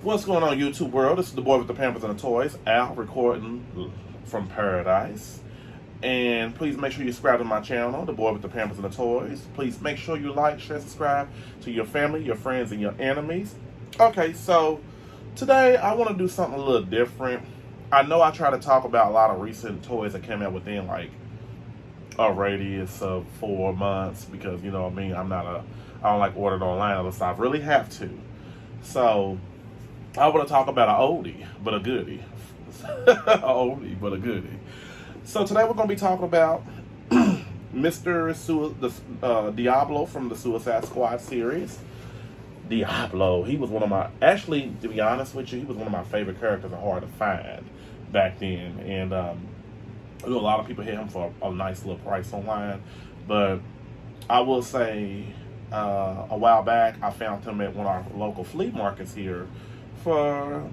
What's going on, YouTube world? This is the boy with the Pampers and the Toys, Al, recording from Paradise. And please make sure you subscribe to my channel, the boy with the Pampers and the Toys. Please make sure you like, share, subscribe to your family, your friends, and your enemies. Okay, so today I want to do something a little different. I know I try to talk about a lot of recent toys that came out within like a radius of 4 months because, you know what I mean, I don't like ordering online unless I really have to. So I want to talk about an oldie, but a goodie. A oldie, but a goodie. So today we're going to be talking about Diablo from the Suicide Squad series. Diablo, he was one of my, actually, to be honest with you, he was one of my favorite characters and hard to find back then. And I know a lot of people hit him for a nice little price online. But I will say, a while back, I found him at one of our local flea markets here for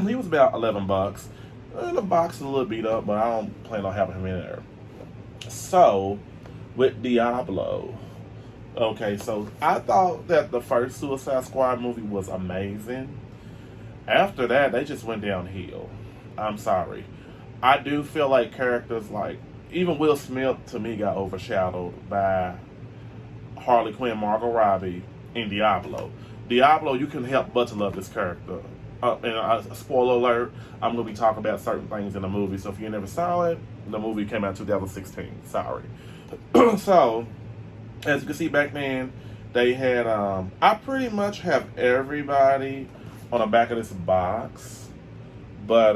he was about $11. The box is a little beat up, but I don't plan on having him in there. So with Diablo, okay, so I thought that the first Suicide Squad movie was amazing. After that, they just went downhill. I'm sorry. I do feel like characters like even Will Smith to me got overshadowed by Harley Quinn, Margot Robbie, and Diablo. Diablo, you can help but to love this character. And spoiler alert, I'm going to be talking about certain things in the movie. So if you never saw it, the movie came out in 2016. Sorry. So, as you can see back then, they had, I pretty much have everybody on the back of this box. But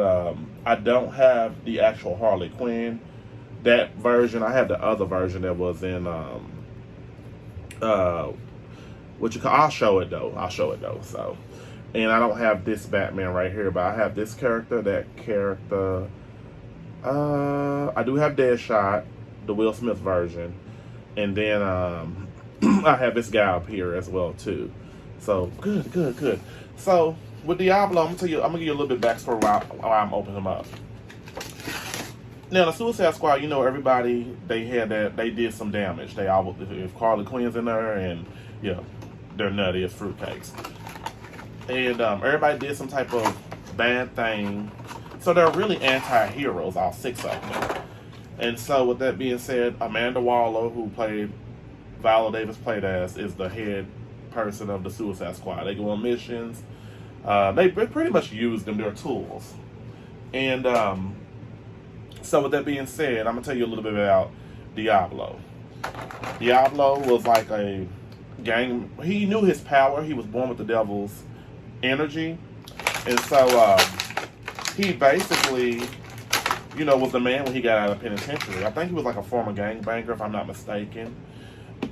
I don't have the actual Harley Quinn. That version, I have the other version that was in, I'll show it though. So, and I don't have this Batman right here, but I have this character, that character. I do have Deadshot, the Will Smith version, and then I have this guy up here as well too. So good. So with Diablo, I'm gonna give you a little bit backstory while I'm opening him up. Now, the Suicide Squad, you know, everybody, they did some damage. They all, if Harley Quinn's in there, and yeah, they're nutty as fruitcakes. And everybody did some type of bad thing. So they're really anti-heroes, all 6 of them. And so with that being said, Amanda Waller, who played, Viola Davis played as, is the head person of the Suicide Squad. They go on missions. They pretty much use them, their tools. And so with that being said, I'm going to tell you a little bit about Diablo. Diablo was like a gang. He knew his power. He was born with the devil's energy. And so he basically, you know, was the man when he got out of penitentiary. I think he was like a former gangbanger, if I'm not mistaken.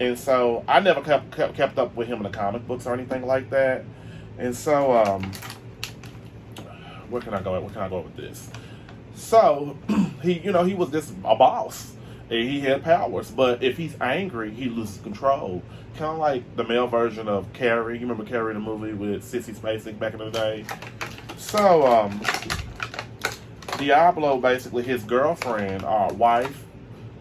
And so I never kept up with him in the comic books or anything like that. And so where can I go with this? So he was a boss, and he had powers. But if he's angry, he loses control. Kind of like the male version of Carrie. You remember Carrie, the movie with Sissy Spacek back in the day? So Diablo, basically his girlfriend or wife,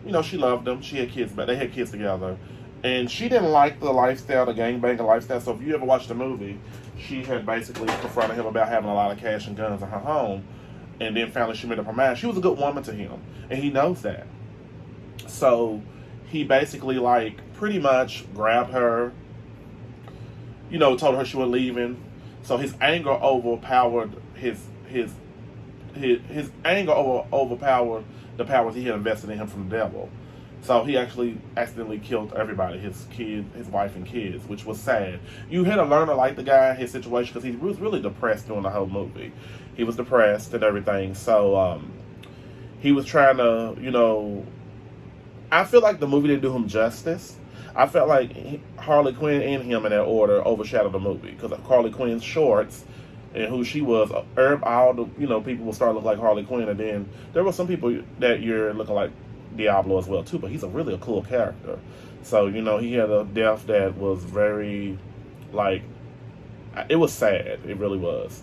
you know, she loved him. She had kids, but they had kids together. And she didn't like the lifestyle, the gangbanger lifestyle. So if you ever watched the movie, she had basically confronted him about having a lot of cash and guns in her home. And then finally she made up her mind. She was a good woman to him. And he knows that. So he basically like pretty much grabbed her, you know, told her she was leaving. So his anger overpowered overpowered the powers he had invested in him from the devil. So he actually accidentally killed everybody, his kid, his wife and kids, which was sad. You had to learn to like the guy, his situation, because he was really depressed during the whole movie. He was depressed and everything. So he was trying to, you know, I feel like the movie didn't do him justice. I felt like Harley Quinn and him in that order overshadowed the movie, because of Harley Quinn's shorts and who she was. All the, you know, people will start looking like Harley Quinn, and then there were some people that you're looking like Diablo as well too, but he's really a cool character. So, you know, he had a death that was very, like, it was sad. It really was.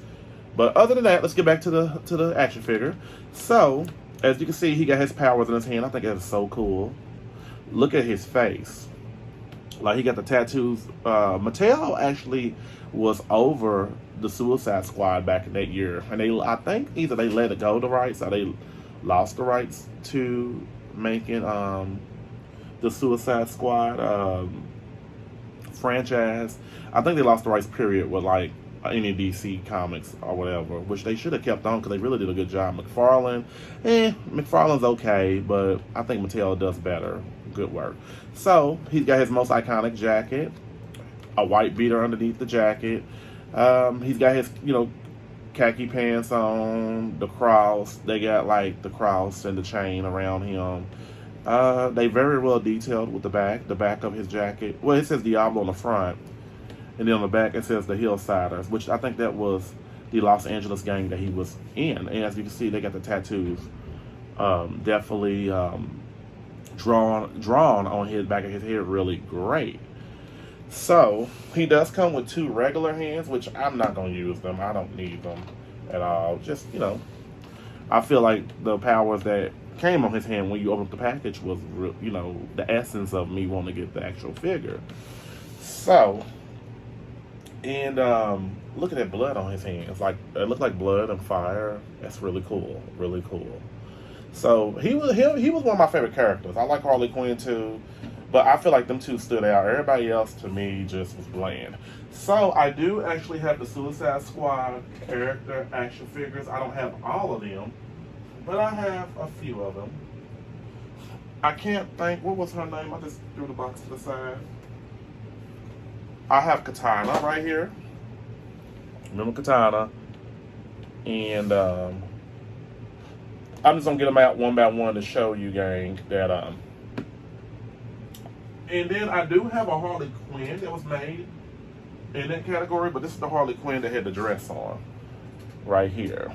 But other than that, let's get back to the action figure. So, as you can see, he got his powers in his hand. I think that is so cool. Look at his face. Like he got the tattoos. Mattel actually was over the Suicide Squad back in that year, and I think either they let it go the rights or they lost the rights to making the Suicide Squad franchise. I think they lost the rights period with like any DC comics or whatever, which they should have kept on because they really did a good job. McFarlane's okay, but I think Mattel does better. Good work. So he's got his most iconic jacket, a white beater underneath the jacket. He's got his, khaki pants on, the cross. They got like the cross and the chain around him. They very well detailed with the back of his jacket. Well, it says Diablo on the front, and then on the back it says the Hillsiders, which I think that was the Los Angeles gang that he was in. And as you can see, they got the tattoos definitely drawn on his back of his head really great. So he does come with 2 regular hands, which I'm not going to use them. I don't need them at all. Just, I feel like the powers that came on his hand when you opened up the package was, the essence of me wanting to get the actual figure. So, and look at that blood on his hand. It's like, it looked like blood and fire. That's really cool. Really cool. So he was one of my favorite characters. I like Harley Quinn too, but I feel like them 2 stood out. Everybody else to me just was bland. So I do actually have the Suicide Squad character action figures. I don't have all of them, but I have a few of them. I can't think, what was her name? I just threw the box to the side. I have Katana right here. Remember Katana? And I'm just gonna get them out one by one to show you, gang, that and then I do have a Harley Quinn that was made in that category, but this is the Harley Quinn that had the dress on right here.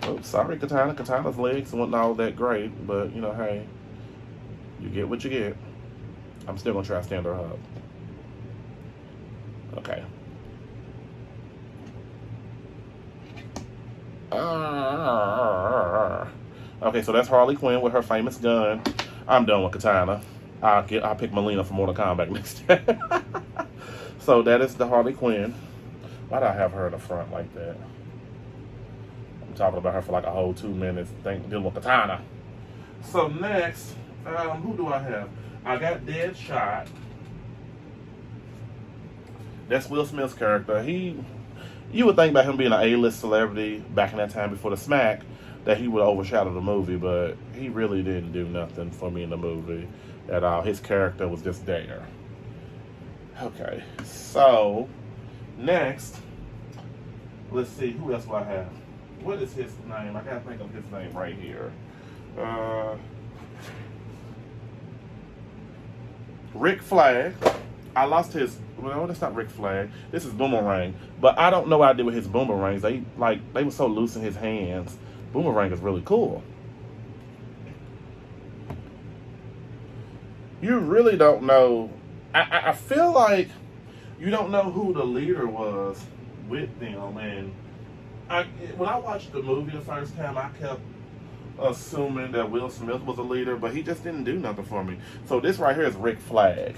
Oops, sorry, Katana. Katana's legs weren't all that great, but hey, you get what you get. I'm still gonna try to stand her up. Okay. Okay, so that's Harley Quinn with her famous gun. I'm done with Katana. I'll pick Melina for Mortal Kombat next time. So that is the Harley Quinn. Why did I have her in the front like that? I'm talking about her for like a whole 2 minutes. Dealing with Katana. So next, who do I have? I got Deadshot. That's Will Smith's character. You would think about him being an A-list celebrity back in that time before the smack, that he would overshadow the movie, but he really didn't do nothing for me in the movie at all. His character was just there. Okay, so next, let's see, who else do I have? What is his name? I gotta think of his name right here. Rick Flag. I lost his. Well, that's not Rick Flag. This is Boomerang. But I don't know what I did with his boomerangs. They were so loose in his hands. Boomerang is really cool. You really don't know. I feel like you don't know who the leader was with them. And when I watched the movie the first time, I kept assuming that Will Smith was a leader, but he just didn't do nothing for me. So this right here is Rick Flag.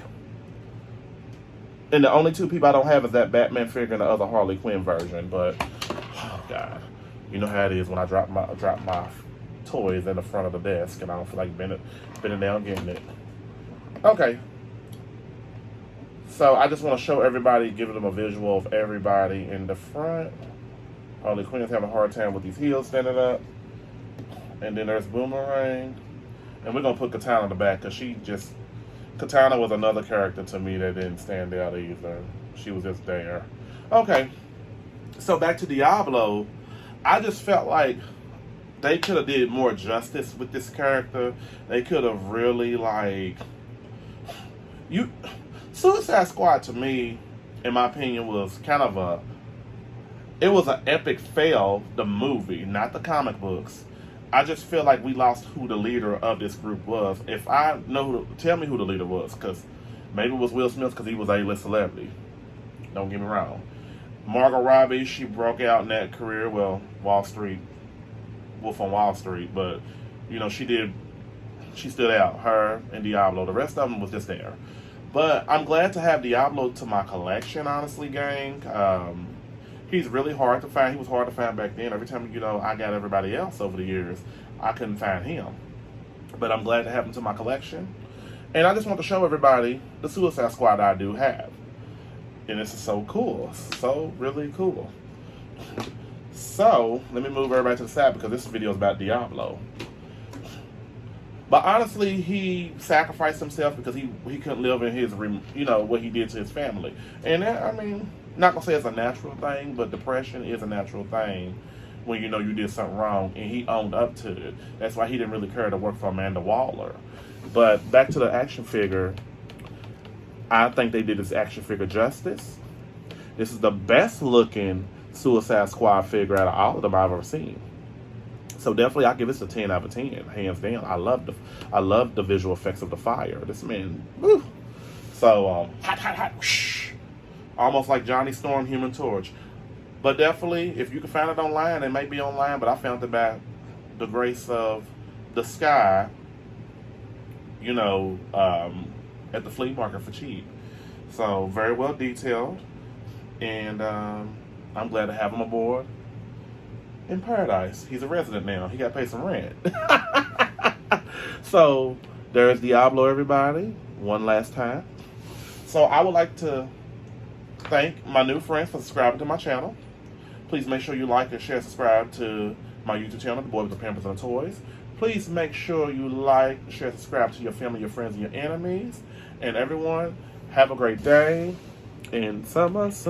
And the only 2 people I don't have is that Batman figure and the other Harley Quinn version. But, oh God, you know how it is when I drop my toys in the front of the desk and I don't feel like bending down getting it. Okay. So I just want to show everybody, give them a visual of everybody in the front. Harley Quinn is having a hard time with these heels standing up. And then there's Boomerang. And we're going to put Katana in the back because Katana was another character to me that didn't stand out either. She was just there. Okay. So back to Diablo. I just felt like they could have did more justice with this character. They could have really Suicide Squad to me, in my opinion, was kind of it was an epic fail, the movie, not the comic books. I just feel like we lost who the leader of this group was. If I know tell me who the leader was, because maybe it was Will Smith because he was A-list celebrity. Don't get me wrong. Margot Robbie, she broke out in that career, well, Wolf on Wall Street, but she stood out, her and Diablo. The rest of them was just there. But I'm glad to have Diablo to my collection, honestly, gang. He's really hard to find. He was hard to find back then. Every time, I got everybody else over the years, I couldn't find him. But I'm glad to have him to my collection. And I just want to show everybody the Suicide Squad I do have. And this is so cool. So really cool. So, let me move everybody to the side because this video is about Diablo. But honestly, he sacrificed himself because he couldn't live in his, what he did to his family. And that, I mean, not gonna say it's a natural thing, but depression is a natural thing when you did something wrong, and he owned up to it. That's why he didn't really care to work for Amanda Waller. But back to the action figure, I think they did this action figure justice. This is the best looking Suicide Squad figure out of all of them I've ever seen. So definitely, I give this a 10 out of 10, hands down. I love the visual effects of the fire. This man, woo. So hot, whoosh. Almost like Johnny Storm, Human Torch. But definitely, if you can find it online, it may be online, but I found it by the grace of the sky. At the flea market for cheap. So very well detailed, and I'm glad to have him aboard. In paradise. He's a resident now. He got to pay some rent. So, there's Diablo, everybody. One last time. So, I would like to thank my new friends for subscribing to my channel. Please make sure you like and share, subscribe to my YouTube channel, The Boy with the Pampers and the Toys. Please make sure you like, share, subscribe to your family, your friends, and your enemies. And everyone, have a great day. And summertime.